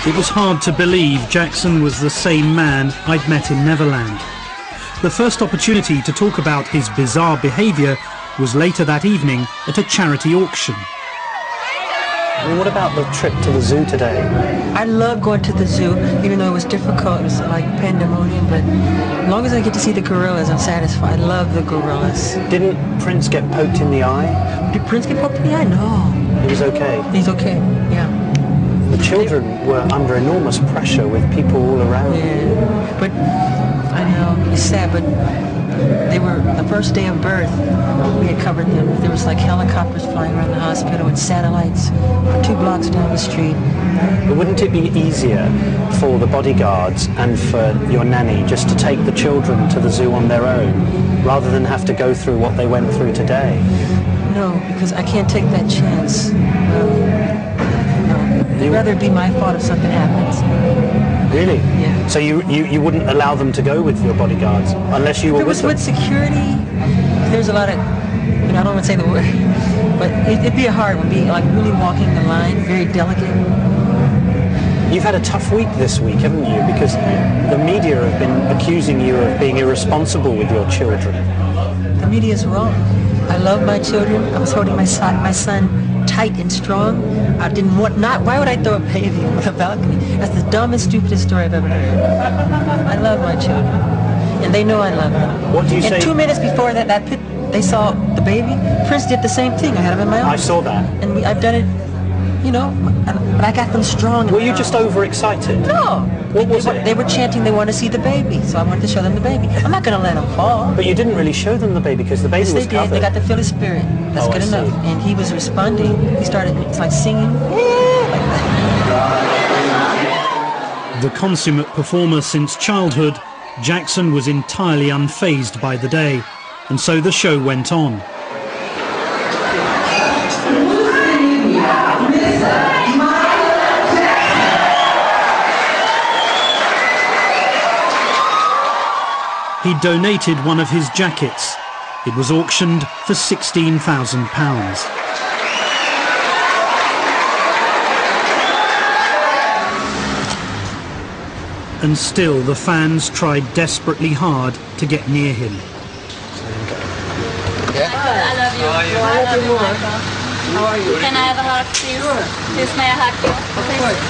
It was hard to believe Jackson was the same man I'd met in Neverland. The first opportunity to talk about his bizarre behaviour was later that evening at a charity auction. I mean, what about the trip to the zoo today? I love going to the zoo, even though it was difficult. It was like pandemonium, but as long as I get to see the gorillas, I'm satisfied. I love the gorillas. Didn't Prince get poked in the eye? Did Prince get poked in the eye? No. He was okay? He's okay, yeah. The children were under enormous pressure with people all around. Yeah, but I know, it's sad, but they were, the first day of birth, we had covered them. There was like helicopters flying around the hospital and satellites 2 blocks down the street. But wouldn't it be easier for the bodyguards and for your nanny just to take the children to the zoo on their own, rather than have to go through what they went through today? No, because I can't take that chance. I'd rather it be my fault if something happens. Really? Yeah. So you wouldn't allow them to go with your bodyguards unless you were with them? If it was with security, there's a lot of, I don't want to say the word, but it'd be a hard one, like really walking the line, very delicate. You've had a tough week this week, haven't you? Because the media have been accusing you of being irresponsible with your children. The media is wrong. I love my children. I was holding my son tight and strong. I didn't want, why would I throw a baby on the balcony? That's the dumbest, stupidest story I've ever heard. I love my children, and they know I love them. What do you say? And 2 minutes before that they saw the baby, Prince did the same thing. I had him in my arms. I saw that. And I've done it, but I got them strong. Were you just overexcited? No. What was it? They were chanting they want to see the baby, so I wanted to show them the baby. I'm not going to let them fall. But you didn't really show them the baby because the baby was covered. Yes, they did. They got to feel his spirit. That's good enough. And he was responding. He started, it's like singing. Like that. The consummate performer since childhood, Jackson was entirely unfazed by the day, and so the show went on. He donated one of his jackets. It was auctioned for £16,000. And still the fans tried desperately hard to get near him. Yeah. I love you. I love you more. How are you? Can I have a hug, please? Sure. Please, may I hug you? Of course.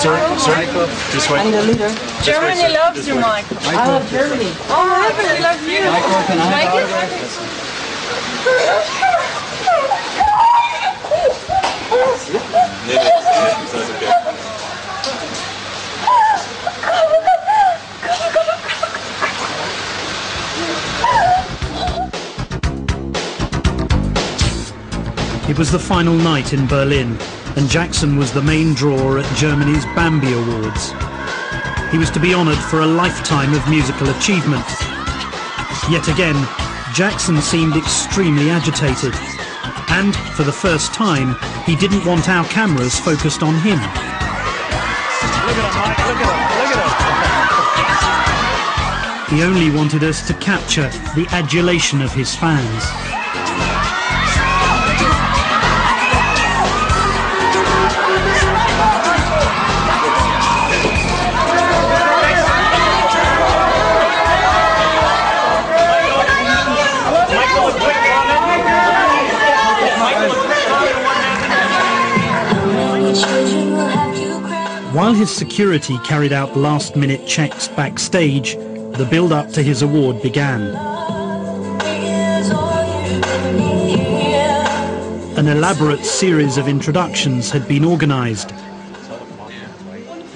Sorry, just wait. I need a leader. Germany loves you, Michael. I love Germany. Oh, I love you. Michael, can I have It was the final night in Berlin, and Jackson was the main draw at Germany's Bambi Awards. He was to be honoured for a lifetime of musical achievement. Yet again, Jackson seemed extremely agitated, and for the first time, he didn't want our cameras focused on him. Look at him, Mike, look at him, look at him. He only wanted us to capture the adulation of his fans. While his security carried out last-minute checks backstage, the build-up to his award began. An elaborate series of introductions had been organised,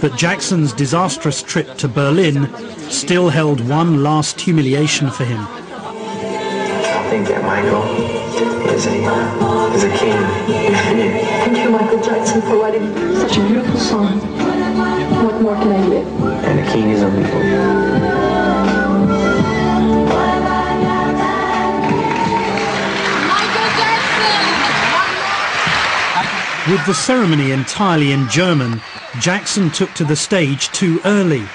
but Jackson's disastrous trip to Berlin still held one last humiliation for him. I think that Michael is a king. Thank you, Michael Jackson, for writing such a beautiful song. What more can I give? And a king is unbeatable. Michael Jackson! With the ceremony entirely in German, Jackson took to the stage too early.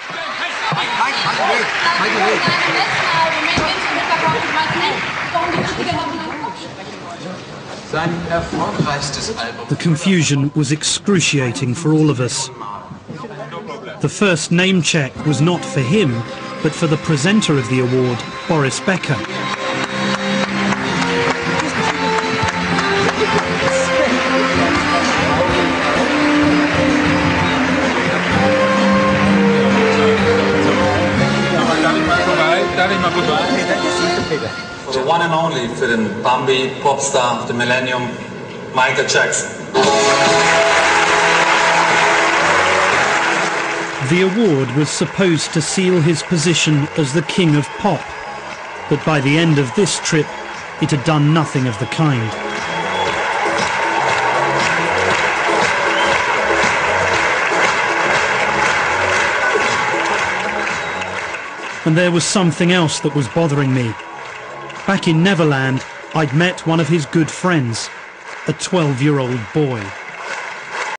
The confusion was excruciating for all of us. The first name check was not for him, but for the presenter of the award, Boris Becker. The one and only für den Bambi Popstar of the Millennium, Michael Jackson. The award was supposed to seal his position as the king of pop, but by the end of this trip, it had done nothing of the kind. And there was something else that was bothering me. Back in Neverland, I'd met one of his good friends, a 12-year-old boy.